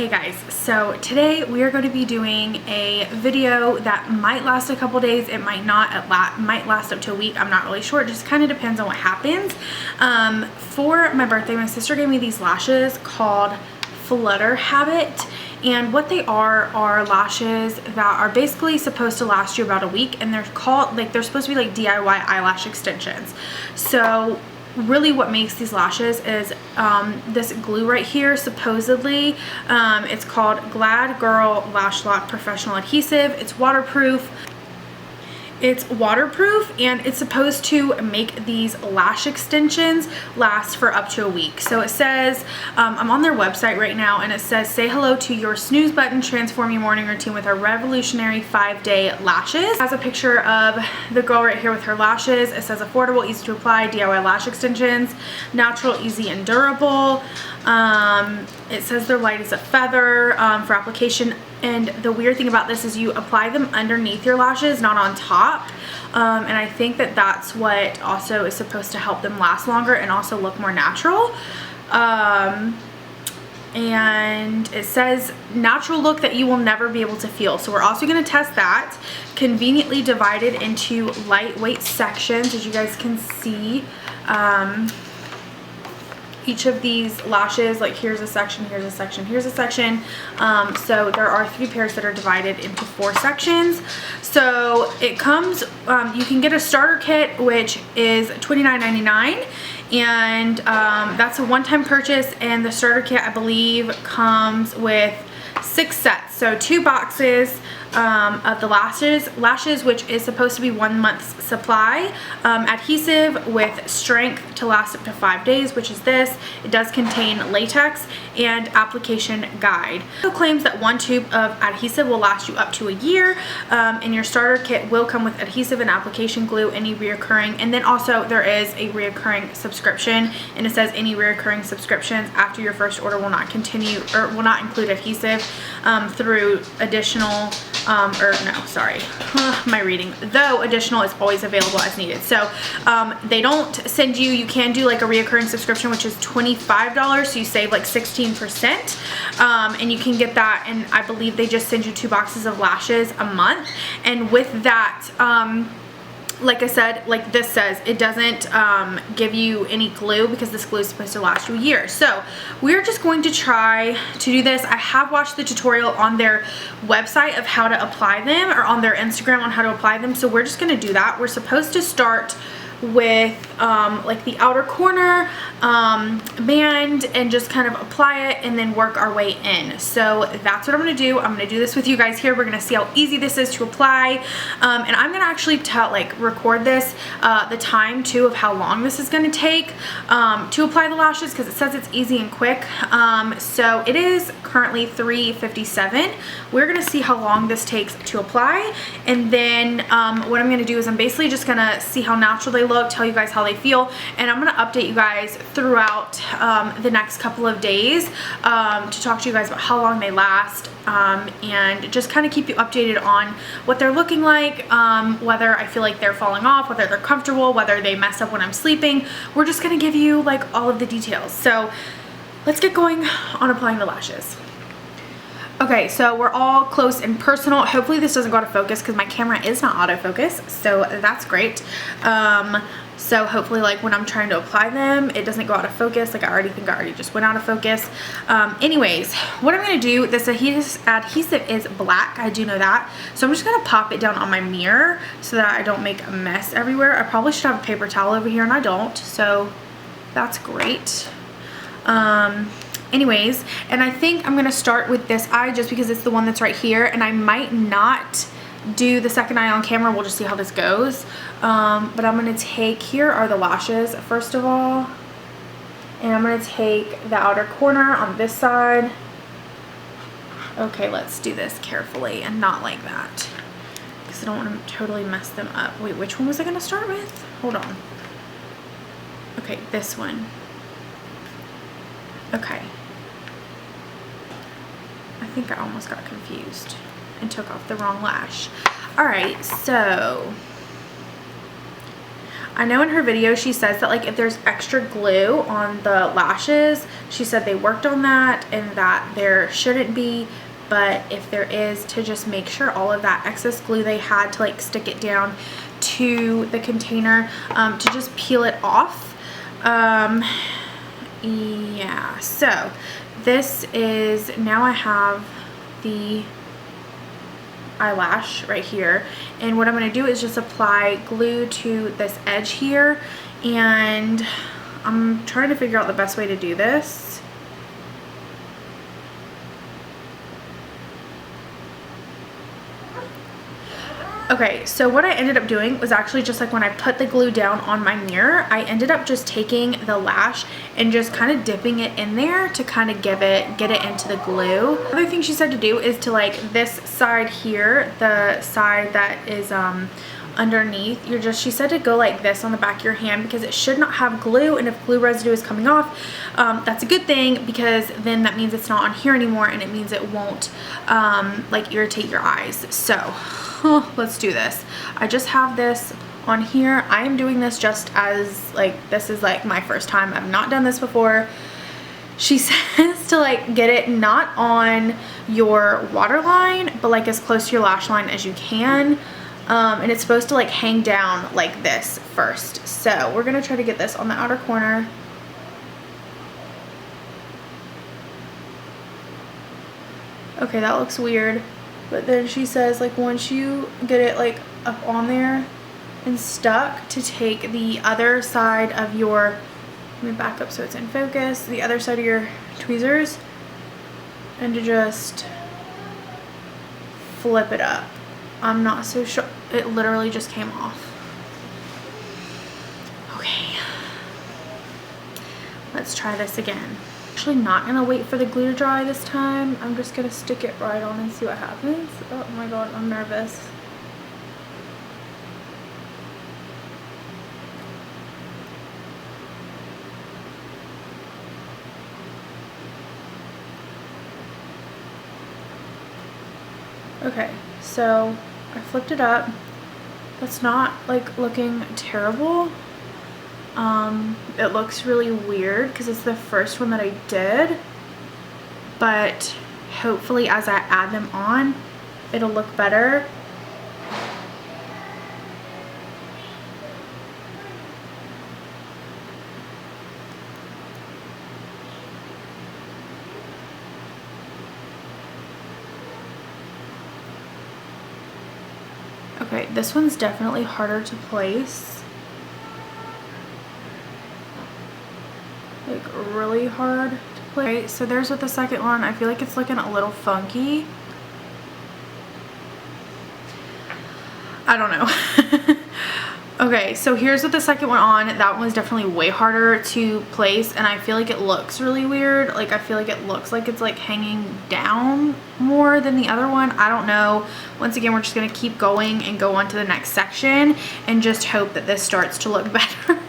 Hey guys, so today we are going to be doing a video that might last a couple days. It might not, might last up to a week. I'm not really sure. It just kind of depends on what happens. For my birthday, my sister gave me these lashes called FLUTTER Habit. And what they are lashes that are basically supposed to last you about a week, and they're called, like, they're supposed to be like DIY eyelash extensions. So really what makes these lashes is this glue right here. Supposedly it's called Glad Girl Lash Lock Professional Adhesive. It's waterproof. And it's supposed to make these lash extensions last for up to a week. So it says, I'm on their website right now, and it says, say hello to your snooze button, transform your morning routine with our revolutionary 5-day lashes. It has a picture of the girl right here with her lashes. It says affordable, easy to apply, DIY lash extensions, natural, easy, and durable. It says they're light as a feather for application. And the weird thing about this is you apply them underneath your lashes, not on top. And I think that that's what also is supposed to help them last longer and also look more natural. And it says natural look that you will never be able to feel. So we're also going to test that. Conveniently divided into lightweight sections, as you guys can see. Each of these lashes, like here's a section, here's a section, here's a section. So there are 3 pairs that are divided into 4 sections. So it comes, you can get a starter kit, which is $29.99. And that's a one-time purchase. And the starter kit, I believe, comes with 6 sets. So 2 boxes of the lashes, which is supposed to be 1 month's supply. Adhesive with strength to last up to 5 days, which is this. It does contain latex, and application guide. It claims that 1 tube of adhesive will last you up to a year, and your starter kit will come with adhesive and application glue, any reoccurring, and then also there is a reoccurring subscription, and it says any reoccurring subscriptions after your first order will not continue or will not include adhesive through additional my reading, though additional is always available as needed. So they don't send you, you can do like a reoccurring subscription, which is $25, so you save like 16%, and you can get that, and I believe they just send you 2 boxes of lashes a month. And with that, like I said, like this says, it doesn't give you any glue because this glue is supposed to last you a year. So we're just going to try to do this. I have watched the tutorial on their website of how to apply them, or on their Instagram on how to apply them. So we're just going to do that. We're supposed to start with like the outer corner band and just kind of apply it and then work our way in. So that's what I'm going to do. I'm going to do this with you guys here. We're going to see how easy this is to apply, and I'm going to actually record this, the time too of how long this is going to take to apply the lashes, because it says it's easy and quick. So it is currently 3:57. We're going to see how long this takes to apply, and then what I'm going to do is I'm basically just going to see how natural they look, tell you guys how they feel, and I'm going to update you guys throughout the next couple of days to talk to you guys about how long they last, and just kind of keep you updated on what they're looking like, whether I feel like they're falling off, whether they're comfortable, whether they mess up when I'm sleeping. We're just going to give you like all of the details. So let's get going on applying the lashes. Okay, so we're all close and personal. Hopefully this doesn't go out of focus because my camera is not autofocus, so that's great. So hopefully, like, when I'm trying to apply them, it doesn't go out of focus. Like, I already think I already just went out of focus. Anyways, what I'm going to do, this adhesive is black. I do know that. So I'm just going to pop it down on my mirror so that I don't make a mess everywhere. I probably should have a paper towel over here, and I don't. So that's great. Anyways, and I think I'm going to start with this eye just because it's the one that's right here, and I might not do the second eye on camera. We'll just see how this goes. But I'm going to take, here are the lashes first of all, and I'm going to take the outer corner on this side. Okay, let's do this carefully and not like that, because I don't want to totally mess them up. Wait, which one was I going to start with? Hold on. Okay, this one. Okay. I think I almost got confused and took off the wrong lash. Alright, so I know in her video she says that like if there's extra glue on the lashes, she said they worked on that and that there shouldn't be, but if there is, to just make sure all of that excess glue they had to like stick it down to the container, to just peel it off. Yeah, so this is, now I have the eyelash right here, and what I'm going to do is just apply glue to this edge here, and I'm trying to figure out the best way to do this. Okay, so what I ended up doing was actually just like when I put the glue down on my mirror, I ended up just taking the lash and just kind of dipping it in there to kind of get it into the glue. Another thing she said to do is to like this side here, the side that is underneath, she said to go like this on the back of your hand because it should not have glue, and if glue residue is coming off, that's a good thing because then that means it's not on here anymore and it means it won't like irritate your eyes. So let's do this. I just have this on here. I am doing this just as like, this is like my first time. I've not done this before. She says to like get it not on your waterline, but like as close to your lash line as you can. And it's supposed to like hang down like this first. So we're gonna try to get this on the outer corner. Okay, that looks weird. But then she says like once you get it like up on there and stuck, to take the other side of your, let me back up so it's in focus, the other side of your tweezers, and to just flip it up. I'm not so sure. It literally just came off. Okay. Let's try this again. Actually not gonna wait for the glue to dry this time. I'm just gonna stick it right on and see what happens. Oh my god, I'm nervous. Okay, so I flipped it up. That's not like looking terrible. It looks really weird because it's the first one that I did, but hopefully as I add them on, it'll look better. Okay, this one's definitely harder to place. Like really hard to place. Okay, so there's with the second one. I feel like it's looking a little funky. I don't know. Okay, so here's with the second one on. That one was definitely way harder to place, and I feel like it looks really weird. Like I feel like it looks like it's like hanging down more than the other one. I don't know. Once again, we're just gonna keep going and go on to the next section and just hope that this starts to look better.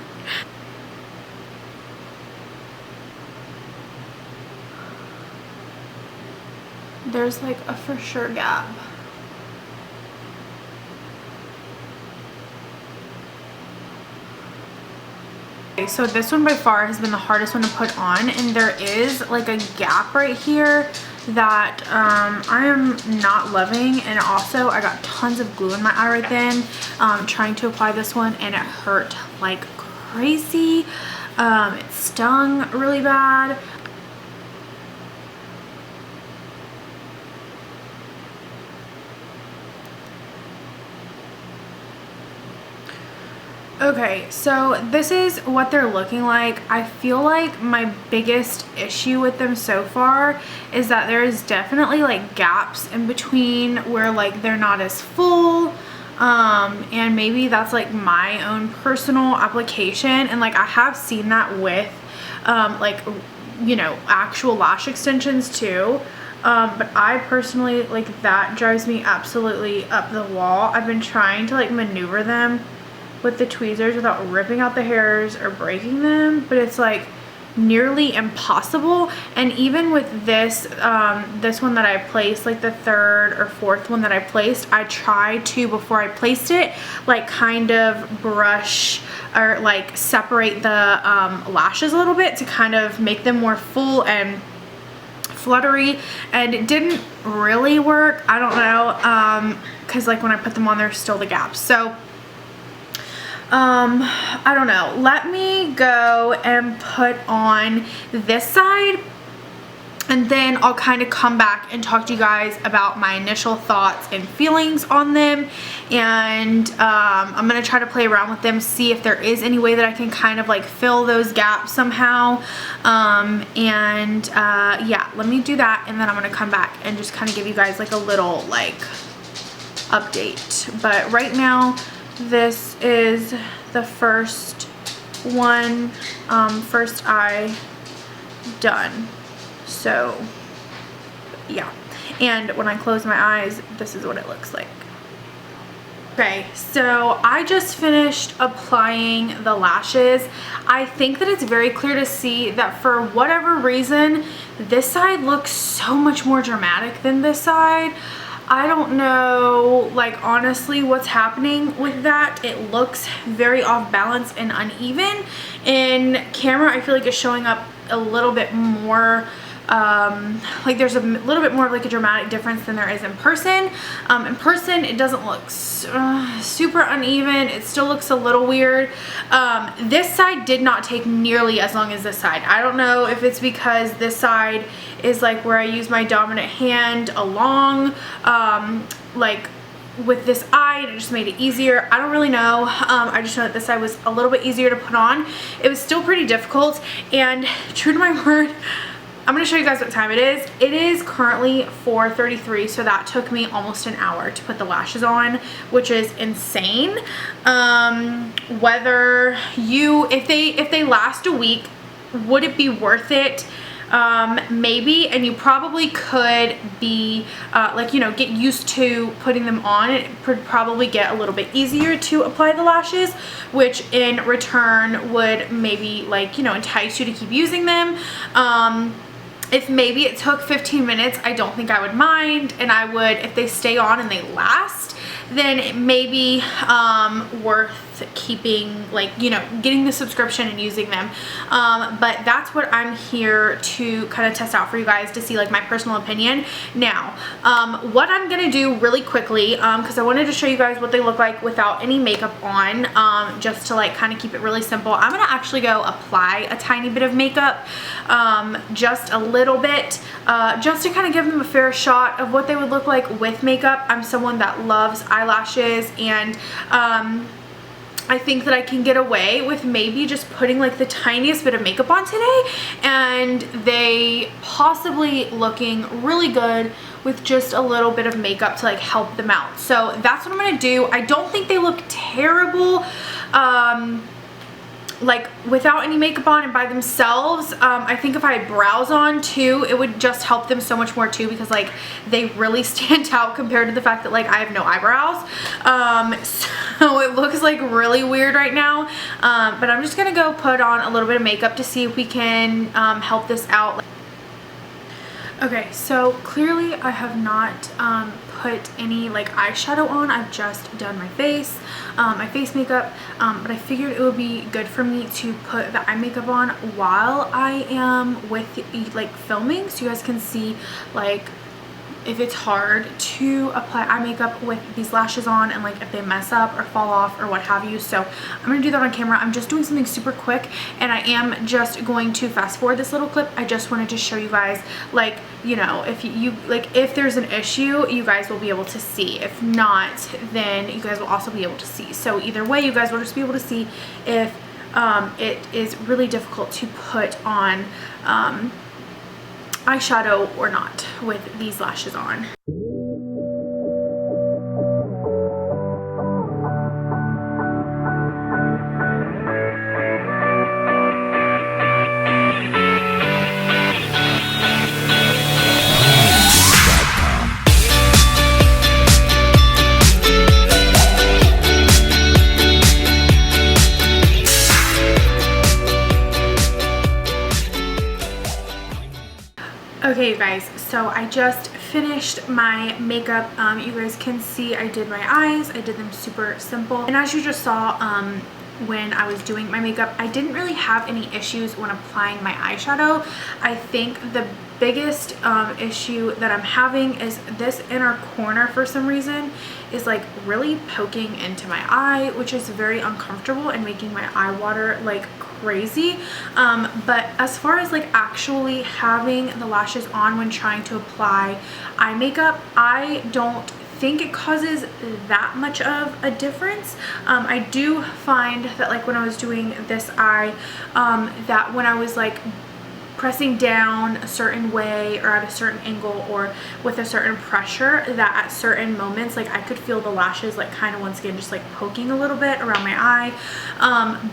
There's like a for sure gap. Okay, so this one by far has been the hardest one to put on, and there is like a gap right here that I am not loving, and also I got tons of glue in my eye right then trying to apply this one, and it hurt like crazy. It stung really bad. Okay, so this is what they're looking like. I feel like my biggest issue with them so far is that there is definitely like gaps in between where like they're not as full, and maybe that's like my own personal application, and like I have seen that with like, you know, actual lash extensions too. But I personally, like, that drives me absolutely up the wall. I've been trying to like maneuver them with the tweezers without ripping out the hairs or breaking them, but it's like nearly impossible. And even with this this one that I placed, like the third or fourth one that I placed, I tried to, before I placed it, like kind of brush or like separate the lashes a little bit to kind of make them more full and fluttery, and it didn't really work. I don't know, because like when I put them on, there's still the gaps. So I don't know. Let me go and put on this side, and then I'll kind of come back and talk to you guys about my initial thoughts and feelings on them. And I'm gonna try to play around with them, see if there is any way that I can kind of like fill those gaps somehow. Yeah, let me do that, and then I'm gonna come back and just kind of give you guys like a little like update. But right now, this is the first one, first eye done. So yeah, and when I close my eyes, this is what it looks like. Okay, so I just finished applying the lashes. I think that it's very clear to see that for whatever reason, this side looks so much more dramatic than this side. I don't know, like, honestly, what's happening with that. It looks very off balance and uneven. In camera, I feel like it's showing up a little bit more, like there's a little bit more of like a dramatic difference than there is in person. In person, it doesn't look super uneven. It still looks a little weird. This side did not take nearly as long as this side. I don't know if it's because this side is like where I use my dominant hand along, like with this eye, and it just made it easier. I don't really know. I just know that this side was a little bit easier to put on. It was still pretty difficult, and true to my word, I'm going to show you guys what time it is. It is currently 4:33, so that took me almost an hour to put the lashes on, which is insane. Whether you, if they last a week, would it be worth it? Maybe, and you probably could be like, you know, get used to putting them on. It would probably get a little bit easier to apply the lashes, which in return would maybe, like, you know, entice you to keep using them. If maybe it took 15 minutes, I don't think I would mind, and I would, if they stay on and they last, then it may be worth keeping, like, you know, getting the subscription and using them. But that's what I'm here to kind of test out for you guys, to see like my personal opinion. Now, what I'm gonna do really quickly, because I wanted to show you guys what they look like without any makeup on, just to like kind of keep it really simple. I'm gonna actually go apply a tiny bit of makeup, just a little bit, just to kind of give them a fair shot of what they would look like with makeup. I'm someone that loves eyelashes, and I think that I can get away with maybe just putting like the tiniest bit of makeup on today, and they possibly looking really good with just a little bit of makeup to like help them out. So that's what I'm gonna do. I don't think they look terrible like without any makeup on and by themselves. I think if I had brows on too, it would just help them so much more too, because like they really stand out compared to the fact that like I have no eyebrows. So it looks like really weird right now, but I'm just gonna go put on a little bit of makeup to see if we can help this out. Okay, so clearly I have not put any like eyeshadow on. I've just done my face, my face makeup, but I figured it would be good for me to put the eye makeup on while I am with like filming, so you guys can see like if it's hard to apply eye makeup with these lashes on, and like if they mess up or fall off or what have you. So I'm gonna do that on camera. I'm just doing something super quick, and I am just going to fast forward this little clip. I just wanted to show you guys, like, you know, if you like, if there's an issue, you guys will be able to see. If not, then you guys will also be able to see. So either way, you guys will just be able to see if it is really difficult to put on eyeshadow or not with these lashes on. you guys, so I just finished my makeup. You guys can see I did my eyes. I did them super simple, and as you just saw when I was doing my makeup, I didn't really have any issues when applying my eyeshadow. I think the biggest issue that I'm having is this inner corner for some reason is like really poking into my eye, which is very uncomfortable and making my eye water like crazy. But as far as like actually having the lashes on when trying to apply eye makeup, I don't think it causes that much of a difference. I do find that like when I was doing this eye, that when I was like pressing down a certain way or at a certain angle or with a certain pressure, that at certain moments like I could feel the lashes like kind of once again just like poking a little bit around my eye,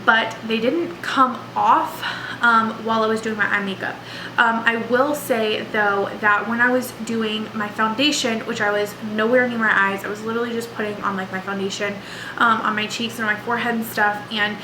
but they didn't come off while I was doing my eye makeup. I will say though that when I was doing my foundation, which I was nowhere near my eyes, I was literally just putting on like my foundation on my cheeks and on my forehead and stuff, and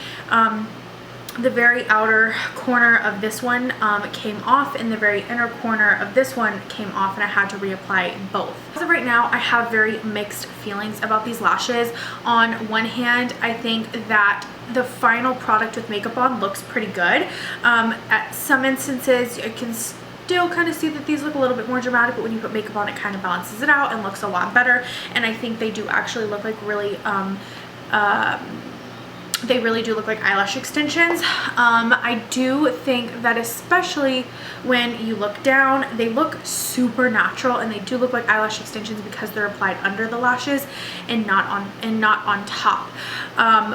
the very outer corner of this one came off and the very inner corner of this one came off, and I had to reapply both. As of right now, I have very mixed feelings about these lashes. On one hand, I think that the final product with makeup on looks pretty good. At some instances, I can still kind of see that these look a little bit more dramatic, but when you put makeup on, it kind of balances it out and looks a lot better. And I think they do actually look like really they really do look like eyelash extensions. I do think that especially when you look down, they look super natural, and they do look like eyelash extensions because they're applied under the lashes and not on top,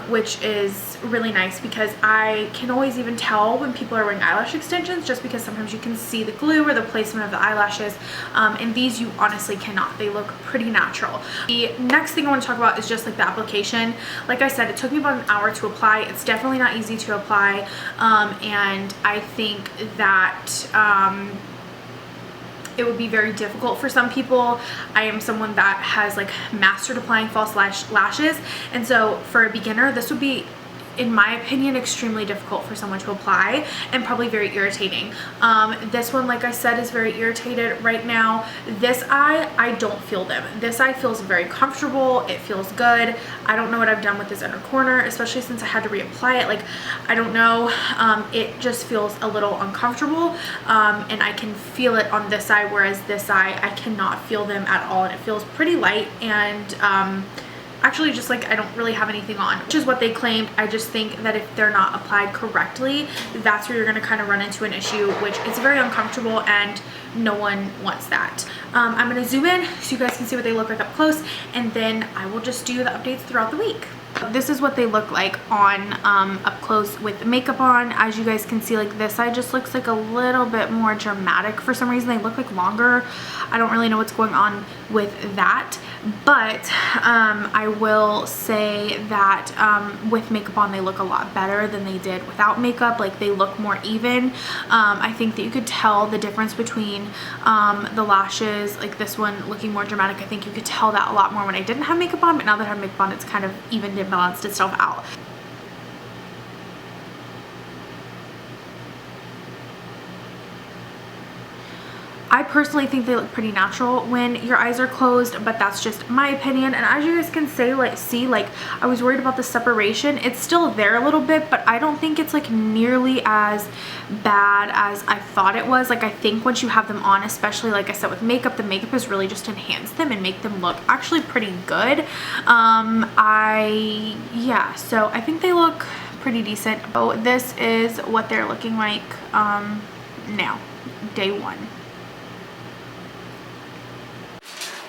which is really nice because I can always even tell when people are wearing eyelash extensions just because sometimes you can see the glue or the placement of the eyelashes, and these you honestly cannot. They look pretty natural. The next thing I want to talk about is just like the application. Like I said, it took me about an hour to apply. It's definitely not easy to apply, and I think that it would be very difficult for some people. I am someone that has like mastered applying false lashes, and so for a beginner this would be, in my opinion, extremely difficult for someone to apply and probably very irritating. This one, like I said, is very irritated right now. This eye, I don't feel them. This eye feels very comfortable. It feels good. I don't know what I've done with this inner corner, especially since I had to reapply it. Like, I don't know. It just feels a little uncomfortable, and I can feel it on this eye, whereas this eye, I cannot feel them at all, and it feels pretty light, and actually just like I don't really have anything on, which is what they claimed. I just think that if they're not applied correctly, that's where you're going to kind of run into an issue, which is very uncomfortable, and no one wants that. I'm going to zoom in so you guys can see what they look like up close, and then I will just do the updates throughout the week. This is what they look like on up close with makeup on. As you guys can see, like this side just looks like a little bit more dramatic for some reason. They look like longer. I don't really know what's going on with that, but I will say that with makeup on they look a lot better than they did without makeup. Like they look more even. I think that you could tell the difference between the lashes, like this one looking more dramatic. I think you could tell that a lot more when I didn't have makeup on, but now that I have makeup on, it's kind of evened and balanced itself out. I personally think they look pretty natural when your eyes are closed, but that's just my opinion. And as you guys can see, like I was worried about the separation. It's still there a little bit, but I don't think it's like nearly as bad as I thought it was. Like I think once you have them on, especially like I said with makeup, the makeup has really just enhanced them and make them look actually pretty good. Yeah, so I think they look pretty decent. Oh, this is what they're looking like now, day one.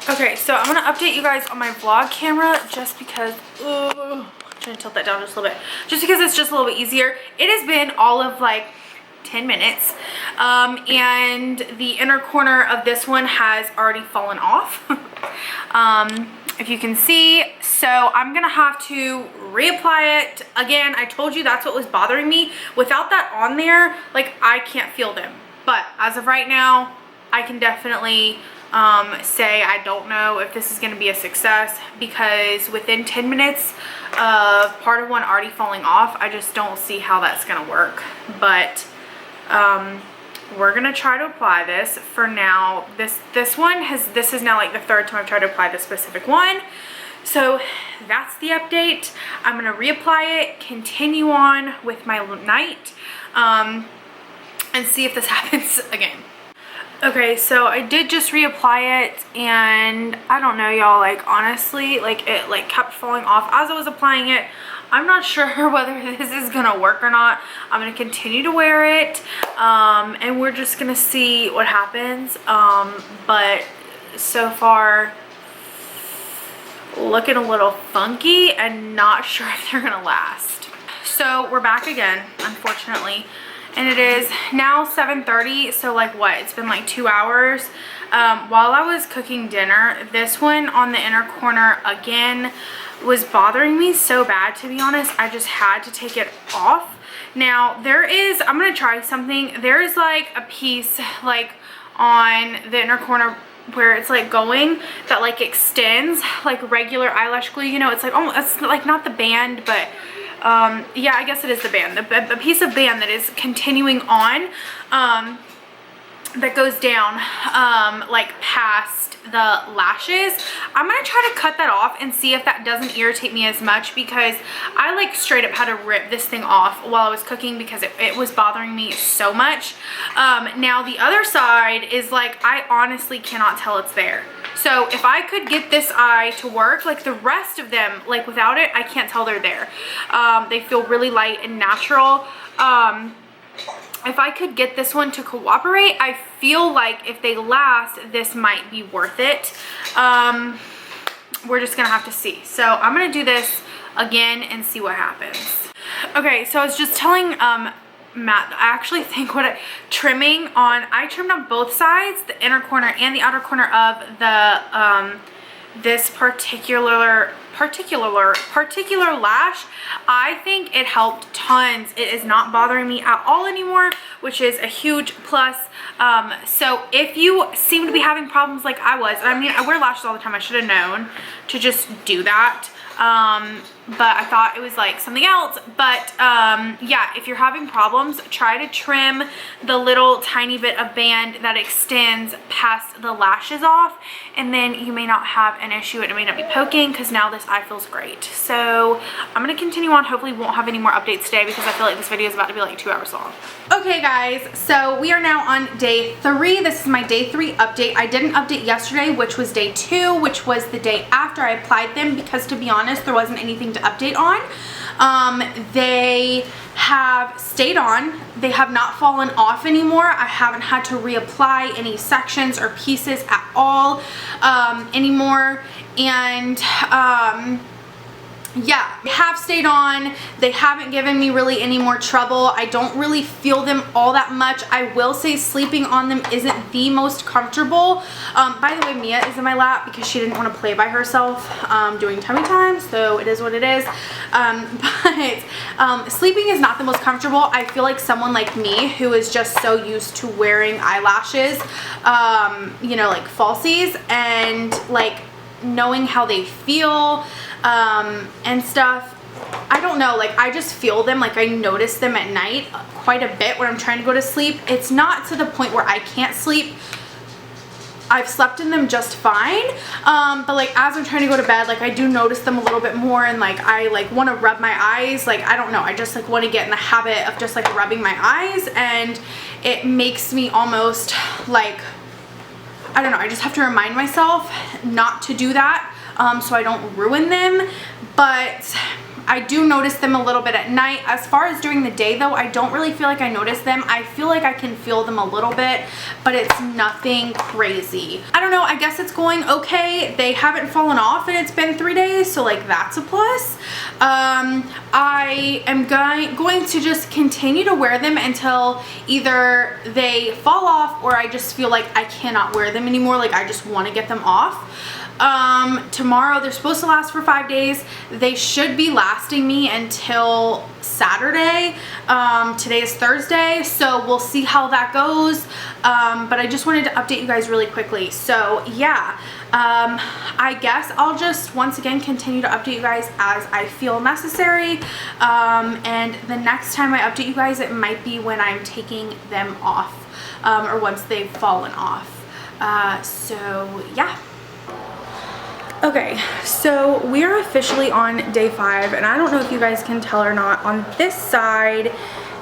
Okay, so I'm gonna update you guys on my vlog camera just because, I'm trying to tilt that down just a little bit, just because it's just a little bit easier. It has been all of like 10 minutes, and the inner corner of this one has already fallen off, if you can see. So I'm gonna have to reapply it again. I told you that's what was bothering me. Without that on there, like I can't feel them, but as of right now, I can definitely say I don't know if this is going to be a success, because within 10 minutes of part of one already falling off, I just don't see how that's going to work. But we're gonna try to apply this for now. This is now like the third time I've tried to apply this specific one. So that's the update. I'm gonna reapply it, continue on with my night, and see if this happens again. Okay, so I did just reapply it, and I don't know, y'all, like honestly, like it like kept falling off as I was applying it. I'm not sure whether this is gonna work or not. I'm gonna continue to wear it, and we're just gonna see what happens. But so far, looking a little funky and not sure if they're gonna last. So we're back again, unfortunately. And it is now 7:30, so like what, it's been like 2 hours. While I was cooking dinner, this one on the inner corner again was bothering me so bad, to be honest. I just had to take it off. Now there is, I'm gonna try something. There's like a piece like on the inner corner where it's like going that like extends like regular eyelash glue, you know. It's like, oh, it's like not the band, but yeah, I guess it is the band, the piece of band that is continuing on, that goes down like past the lashes. I'm gonna try to cut that off and see if that doesn't irritate me as much, because I like straight up had to rip this thing off while I was cooking because it was bothering me so much. Now the other side is like, I honestly cannot tell it's there. So if I could get this eye to work, like the rest of them, like without it, I can't tell they're there. They feel really light and natural. If I could get this one to cooperate, I feel like if they last, this might be worth it. We're just gonna have to see. So I'm gonna do this again and see what happens. Okay, so I was just telling Matt, I actually think I trimmed on both sides, the inner corner and the outer corner of the this particular lash. I think it helped tons. It is not bothering me at all anymore, which is a huge plus. So if you seem to be having problems like I was, and I mean, I wear lashes all the time, I should have known to just do that. But I thought it was like something else. But yeah, if you're having problems, try to trim the little tiny bit of band that extends past the lashes off, and then you may not have an issue. It may not be poking, because now this eye feels great. So I'm gonna continue on. Hopefully won't have any more updates today, because I feel like this video is about to be like 2 hours long. Okay guys, so we are now on day 3. This is my day 3 update. I didn't update yesterday, which was day 2, which was the day after I applied them, because to be honest, there wasn't anything to update on. They have stayed on. They have not fallen off anymore. I haven't had to reapply any sections or pieces at all anymore. And yeah, they have stayed on. They haven't given me really any more trouble. I don't really feel them all that much. I will say sleeping on them isn't the most comfortable. By the way, Mia is in my lap because she didn't want to play by herself doing tummy time, so it is what it is. But sleeping is not the most comfortable. I feel like someone like me who is just so used to wearing eyelashes, you know, like falsies, and like knowing how they feel and stuff. I don't know, like I just feel them, like I notice them at night quite a bit when I'm trying to go to sleep. It's not to the point where I can't sleep. I've slept in them just fine, but like as I'm trying to go to bed, like I do notice them a little bit more, and like I like want to rub my eyes. Like I don't know, I just like want to get in the habit of just like rubbing my eyes, and it makes me almost like, I don't know, I just have to remind myself not to do that so I don't ruin them. But I do notice them a little bit at night. As far as during the day though, I don't really feel like I notice them. I feel like I can feel them a little bit, but it's nothing crazy. I don't know, I guess it's going okay. They haven't fallen off and it's been 3 days, so like that's a plus. I am going to just continue to wear them until either they fall off or I just feel like I cannot wear them anymore, like I just want to get them off. tomorrow. They're supposed to last for 5 days. They should be lasting me until Saturday. Today is Thursday, so we'll see how that goes. But I just wanted to update you guys really quickly. So yeah, I guess I'll just once again continue to update you guys as I feel necessary. And the next time I update you guys, it might be when I'm taking them off, or once they've fallen off. So yeah. Okay, so we are officially on day 5, and I don't know if you guys can tell or not. On this side,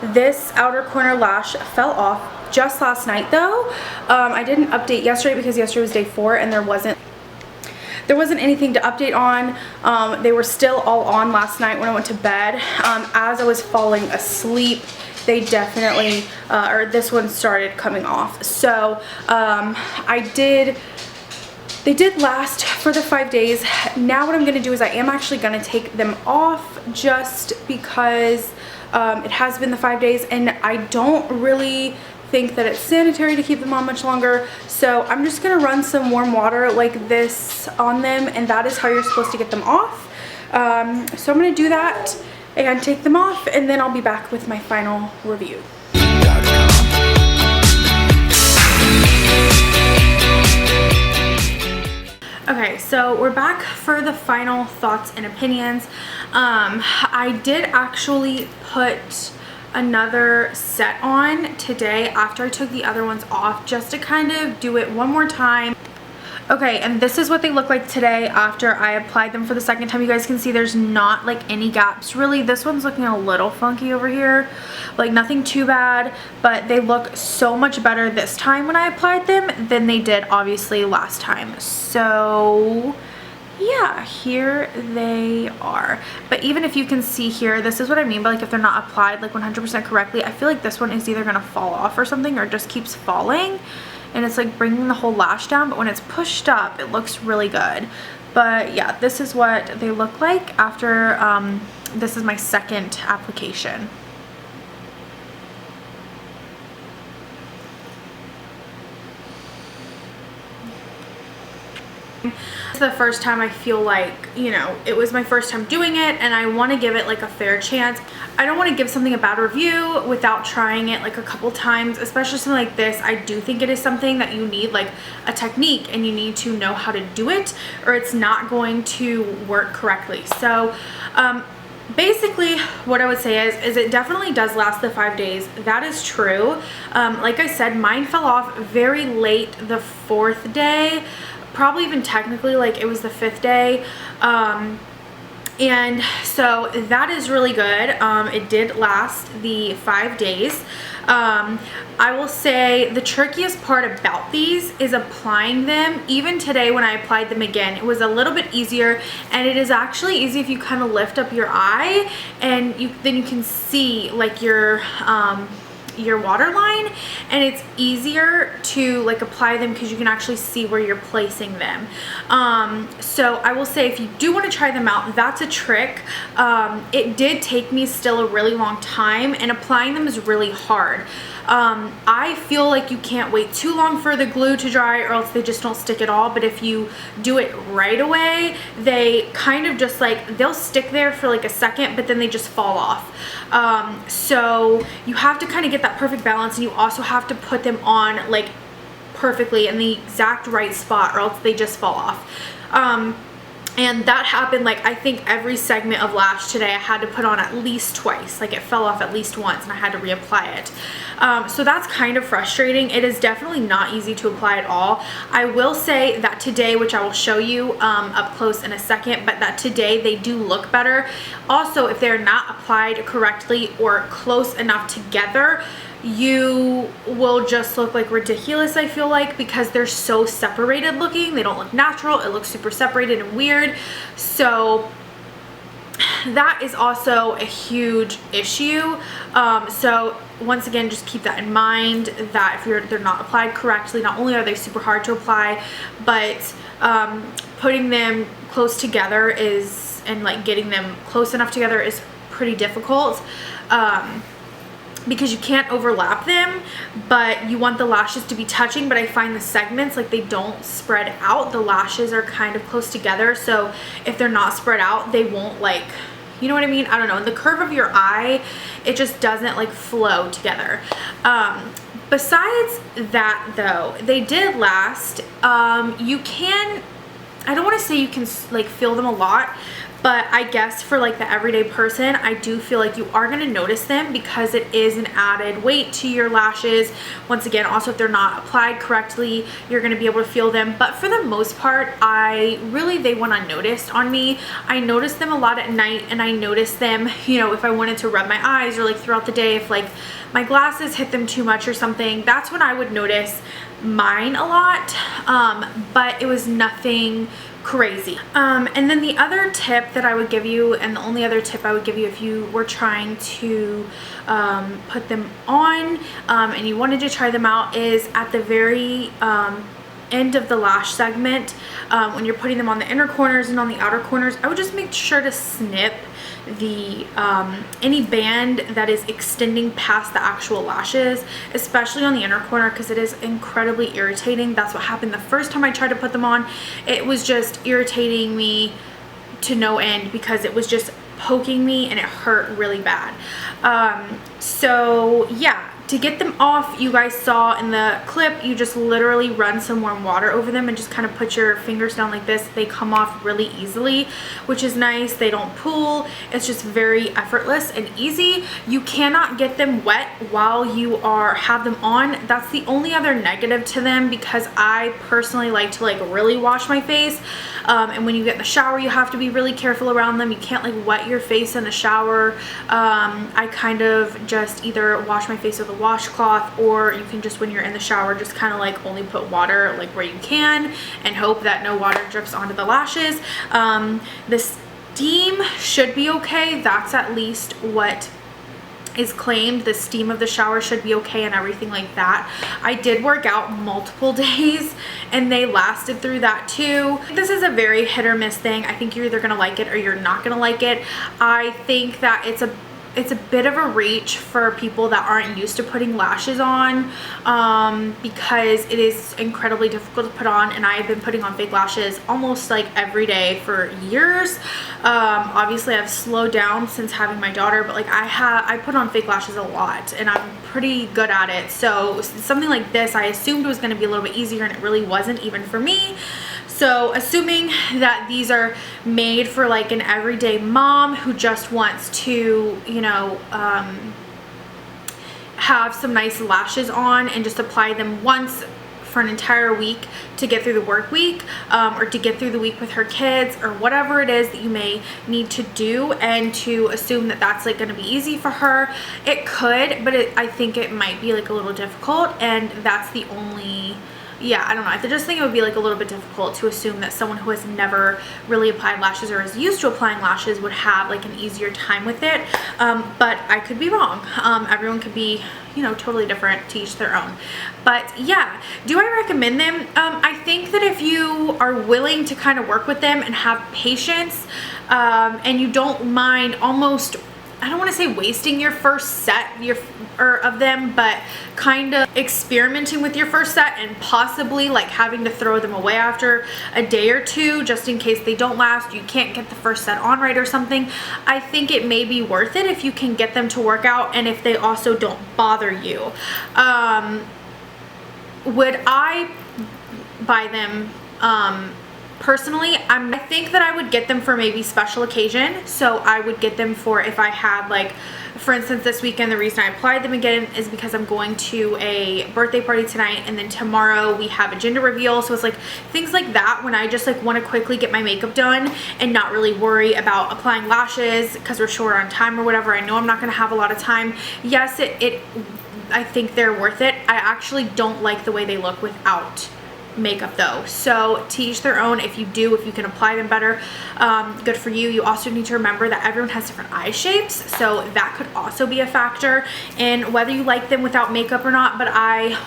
this outer corner lash fell off just last night though. I didn't update yesterday because yesterday was day 4 and there wasn't anything to update on. They were still all on last night when I went to bed. As I was falling asleep, they definitely, or this one started coming off. So they did last for the 5 days. Now what I'm gonna do is I am actually gonna take them off just because it has been the 5 days and I don't really think that it's sanitary to keep them on much longer. So I'm just gonna run some warm water like this on them, and that is how you're supposed to get them off. So I'm gonna do that and take them off, and then I'll be back with my final review. Okay, so we're back for the final thoughts and opinions. I did actually put another set on today after I took the other ones off, just to kind of do it one more time. Okay, and this is what they look like today after I applied them for the second time. You guys can see there's not like any gaps really. This one's looking a little funky over here, like nothing too bad, but they look so much better this time when I applied them than they did obviously last time. So yeah, here they are. But even if you can see here, this is what I mean by like if they're not applied like 100% correctly, I feel like this one is either gonna fall off or something, or just keeps falling. And it's like bringing the whole lash down, but when it's pushed up, it looks really good. But yeah, this is what they look like after, this is my second application. It's the first time I feel like, you know, it was my first time doing it and I want to give it like a fair chance. I don't want to give something a bad review without trying it like a couple times, especially something like this. I do think it is something that you need like a technique and you need to know how to do it, or it's not going to work correctly. So basically what I would say is it definitely does last the 5 days. That is true. Like I said, mine fell off very late the 4th day, probably even technically like it was the 5th day. And so that is really good. It did last the 5 days. I will say the trickiest part about these is applying them. Even today when I applied them again, it was a little bit easier, and it is actually easy if you kind of lift up your eye and then you can see like your waterline, and it's easier to like apply them because you can actually see where you're placing them. So I will say if you do want to try them out, that's a trick. It did take me still a really long time, and applying them is really hard. I feel like you can't wait too long for the glue to dry or else they just don't stick at all. But if you do it right away, they kind of just like, they'll stick there for like a second, but then they just fall off. So you have to kind of get that perfect balance, and you also have to put them on like perfectly in the exact right spot or else they just fall off. And that happened like I think every segment of lash today I had to put on at least twice. Like it fell off at least once and I had to reapply it. So that's kind of frustrating. It is definitely not easy to apply at all. I will say that today, which I will show you up close in a second, but that today they do look better. Also, if they're not applied correctly or close enough together, you will just look like ridiculous, I feel like, because they're so separated looking. They don't look natural. It looks super separated and weird. So that is also a huge issue. So once again, just keep that in mind, that if they're not applied correctly, not only are they super hard to apply, but putting them close together and like getting them close enough together is pretty difficult. because you can't overlap them, but you want the lashes to be touching. But I find the segments, like, they don't spread out. The lashes are kind of close together, so if they're not spread out, they won't, like, you know what I mean? I don't know. In the curve of your eye, it just doesn't like flow together. Besides that though, they did last. You can, I don't want to say you can like feel them a lot, but I guess for like the everyday person, I do feel like you are going to notice them because it is an added weight to your lashes. Once again, also if they're not applied correctly, you're going to be able to feel them. But for the most part, they went unnoticed on me. I noticed them a lot at night, and I noticed them, you know, if I wanted to rub my eyes, or like throughout the day, if like my glasses hit them too much or something, that's when I would notice mine a lot. But it was nothing crazy. And then the other tip that I would give you, and the only other tip I would give you if you were trying to put them on and you wanted to try them out, is at the very end of the lash segment, when you're putting them on the inner corners and on the outer corners, I would just make sure to snip the any band that is extending past the actual lashes, especially on the inner corner, because it is incredibly irritating. That's what happened the first time I tried to put them on. It was just irritating me to no end because it was just poking me and it hurt really bad. So yeah, to get them off, you guys saw in the clip, you just literally run some warm water over them and just kind of put your fingers down like this. They come off really easily, which is nice. They don't pool. It's just very effortless and easy. You cannot get them wet while you have them on. That's the only other negative to them, because I personally like to like really wash my face. And when you get in the shower, you have to be really careful around them. You can't like wet your face in the shower. I kind of just either wash my face with a washcloth, or you can just, when you're in the shower, just kind of like only put water like where you can and hope that no water drips onto the lashes. The steam should be okay. That's at least what is claimed. The steam of the shower should be okay and everything like that. I did work out multiple days and they lasted through that too. This is a very hit or miss thing. I think you're either gonna like it or you're not gonna like it. I think that it's a bit of a reach for people that aren't used to putting lashes on, because it is incredibly difficult to put on, and I have been putting on fake lashes almost like every day for years. Obviously I've slowed down since having my daughter, but like I put on fake lashes a lot and I'm pretty good at it. So something like this I assumed was going to be a little bit easier, and it really wasn't, even for me. So assuming that these are made for like an everyday mom who just wants to, you know, have some nice lashes on and just apply them once for an entire week to get through the work week, or to get through the week with her kids, or whatever it is that you may need to do, and to assume that that's like going to be easy for her. It could, but I think it might be like a little difficult, and that's the only, yeah, I don't know. I just think it would be like a little bit difficult to assume that someone who has never really applied lashes or is used to applying lashes would have like an easier time with it. But I could be wrong. Everyone could be, you know, totally different, to each their own. But yeah, do I recommend them? I think that if you are willing to kind of work with them and have patience, and you don't mind almost, I don't want to say wasting your first set of them, but kind of experimenting with your first set and possibly like having to throw them away after a day or two just in case they don't last, you can't get the first set on right or something. I think it may be worth it if you can get them to work out, and if they also don't bother you. Would I buy them? Personally, I think that I would get them for maybe special occasion. So I would get them for if I had, like, for instance, this weekend, the reason I applied them again is because I'm going to a birthday party tonight, and then tomorrow we have a gender reveal. So it's like things like that, when I just like want to quickly get my makeup done and not really worry about applying lashes because we're short on time or whatever. I know I'm not going to have a lot of time. Yes, I think they're worth it. I actually don't like the way they look without makeup though, so to each their own. If you can apply them better, good for you. You also need to remember that everyone has different eye shapes, so that could also be a factor in whether you like them without makeup or not. But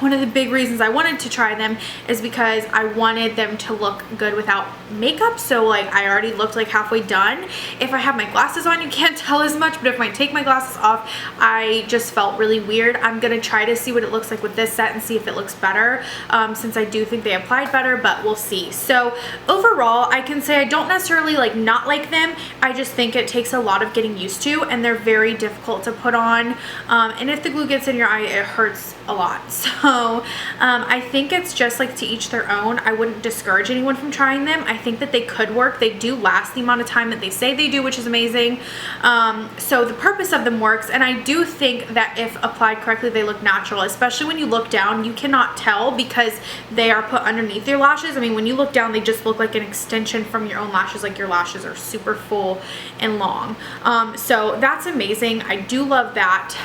one of the big reasons I wanted to try them is because I wanted them to look good without makeup. So like I already looked like halfway done. If I have my glasses on, you can't tell as much, but if I take my glasses off, I just felt really weird. I'm gonna try to see what it looks like with this set and see if it looks better, since I do think they applied better, but we'll see. So overall, I can say I don't necessarily like not like them. I just think it takes a lot of getting used to, and they're very difficult to put on, and if the glue gets in your eye, it hurts a lot. So I think it's just like to each their own. I wouldn't discourage anyone from trying them. I think that they could work. They do last the amount of time that they say they do, which is amazing. So the purpose of them works, and I do think that if applied correctly, they look natural. Especially when you look down, you cannot tell because they are put underneath your lashes. I mean, when you look down, they just look like an extension from your own lashes. Like your lashes are super full and long. So that's amazing. I do love that.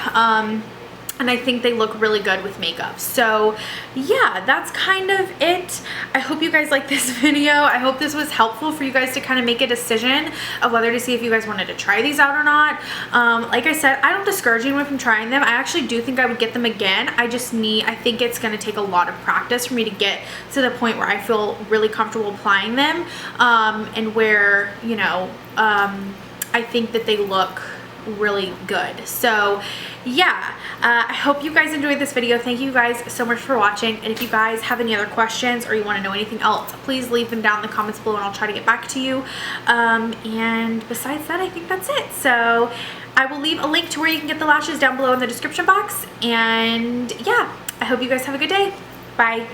And I think they look really good with makeup. So yeah, that's kind of it. I hope you guys like this video. I hope this was helpful for you guys to kind of make a decision of whether to see if you guys wanted to try these out or not. Like I said, I don't discourage anyone from trying them. I actually do think I would get them again. I think it's going to take a lot of practice for me to get to the point where I feel really comfortable applying them, and where, you know, I think that they look really good. So yeah, I hope you guys enjoyed this video. Thank you guys so much for watching, and if you guys have any other questions or you want to know anything else, please leave them down in the comments below and I'll try to get back to you. And besides that, I think that's it. So I will leave a link to where you can get the lashes down below in the description box, and yeah, I hope you guys have a good day. Bye.